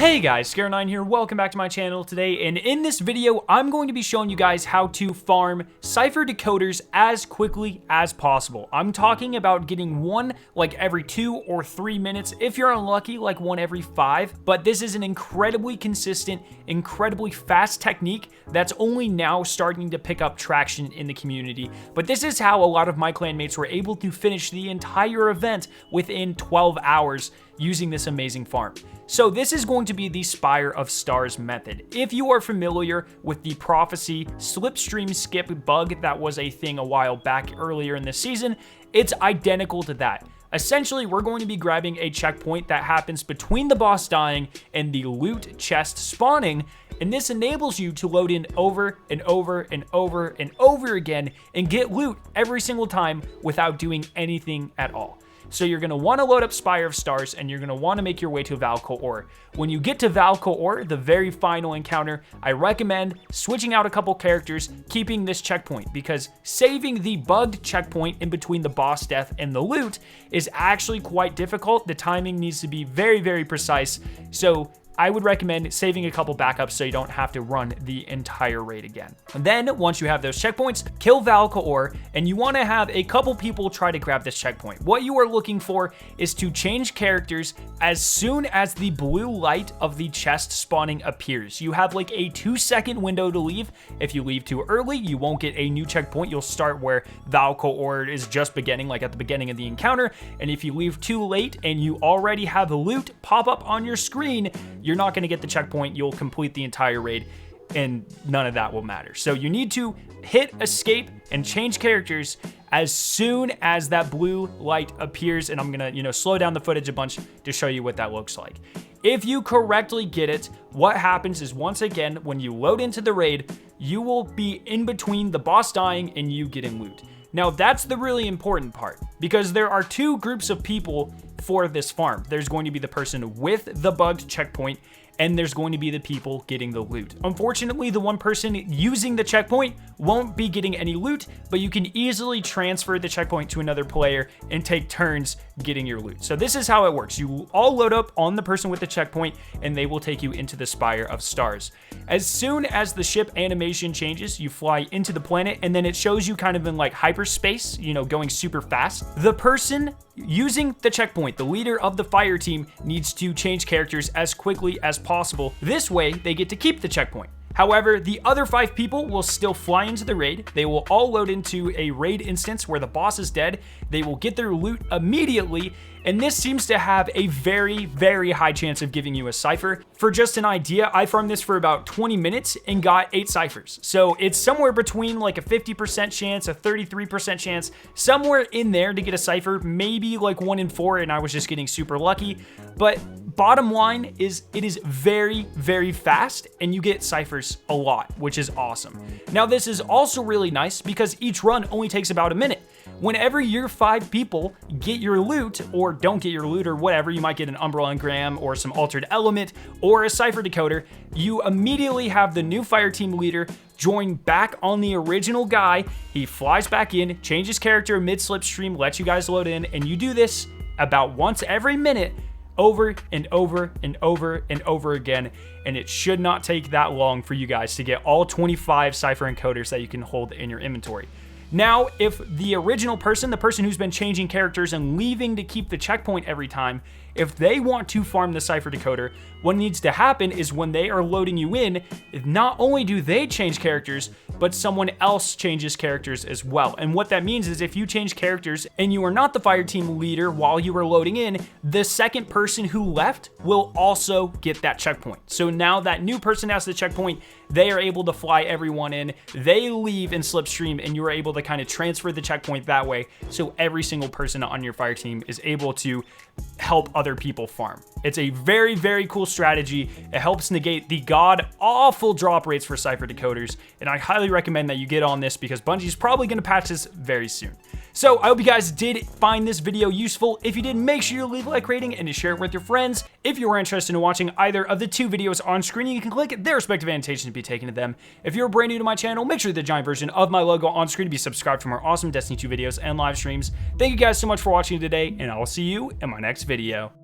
Hey guys, Scare9 here, welcome back to my channel today, and in this video, I'm going to be showing you guys how to farm Cipher Decoders as quickly as possible. I'm talking about getting one like every 2 or 3 minutes, if you're unlucky, like one every 5, but this is an incredibly consistent, incredibly fast technique that's only now starting to pick up traction in the community, but this is how a lot of my clanmates were able to finish the entire event within 12 hours using this amazing farm. So this is going to be the Spire of Stars method. If you are familiar with the prophecy slipstream skip bug that was a thing a while back earlier in the season, it's identical to that. Essentially, we're going to be grabbing a checkpoint that happens between the boss dying and the loot chest spawning, and this enables you to load in over and over and over and over again and get loot every single time without doing anything at all. So you're going to want to load up Spire of Stars, and you're going to want to make your way to Valko. When you get to Valko, the very final encounter, I recommend switching out a couple characters, keeping this checkpoint, because saving the bugged checkpoint in between the boss death and the loot is actually quite difficult. The timing needs to be very, very precise. So I would recommend saving a couple backups so you don't have to run the entire raid again. And then once you have those checkpoints, kill Valko, and you want to have a couple people try to grab this checkpoint. What you are looking for is to change characters as soon as the blue light of the chest spawning appears. You have like a 2-second window to leave. If you leave too early, you won't get a new checkpoint. You'll start where Valko is just beginning, like at the beginning of the encounter. And if you leave too late and you already have the loot pop up on your screen, you're not going to get the checkpoint. You'll complete the entire raid and none of that will matter. So you need to hit escape and change characters as soon as that blue light appears, and I'm gonna slow down the footage a bunch to show you what that looks like. If you correctly get it, what happens is, once again, when you load into the raid, you will be in between the boss dying and you getting loot. Now that's the really important part, because there are two groups of people for this farm. There's going to be the person with the bugged checkpoint, and there's going to be the people getting the loot. Unfortunately, the one person using the checkpoint won't be getting any loot, but you can easily transfer the checkpoint to another player and take turns getting your loot. So this is how it works. You all load up on the person with the checkpoint, and they will take you into the Spire of Stars. As soon as the ship animation changes, you fly into the planet, and then it shows you kind of in like hyperspace, going super fast. The person using the checkpoint, the leader of the fire team, needs to change characters as quickly as possible. This way, they get to keep the checkpoint. However, the other 5 people will still fly into the raid. They will all load into a raid instance where the boss is dead. They will get their loot immediately, and this seems to have a very, very high chance of giving you a cipher. For just an idea, I farmed this for about 20 minutes and got 8 ciphers. So it's somewhere between like a 50% chance, a 33% chance, somewhere in there to get a cipher, maybe like 1 in 4, and I was just getting super lucky. But bottom line is, it is very, very fast, and you get ciphers a lot, which is awesome. Now this is also really nice because each run only takes about a minute. Whenever your 5 people get your loot, or don't get your loot, or whatever, you might get an Umbral Engram or some altered element or a Cipher Decoder, you immediately have the new fire team leader join back on the original guy. He flies back in, changes character mid-slipstream, lets you guys load in, and you do this about once every minute, over and over and over and over again, and it should not take that long for you guys to get all 25 Cipher encoders that you can hold in your inventory. Now, if the original person, the person who's been changing characters and leaving to keep the checkpoint every time, if they want to farm the Cipher Decoder, what needs to happen is when they are loading you in, not only do they change characters, but someone else changes characters as well. And what that means is, if you change characters and you are not the fire team leader while you are loading in, the second person who left will also get that checkpoint. So now that new person has the checkpoint, they are able to fly everyone in, they leave in slipstream, and you are able to kind of transfer the checkpoint that way. So every single person on your fire team is able to help other people farm. It's a very, very cool strategy. It helps negate the god-awful drop rates for Cipher Decoders, and I highly recommend that you get on this because Bungie's probably going to patch this very soon. So I hope you guys did find this video useful. If you did, make sure you leave a like rating and to share it with your friends. If you are interested in watching either of the 2 videos on screen, you can click their respective annotations to be taken to them. If you're brand new to my channel, make sure the giant version of my logo on screen to be subscribed for more awesome Destiny 2 videos and live streams. Thank you guys so much for watching today, and I will see you in my next video.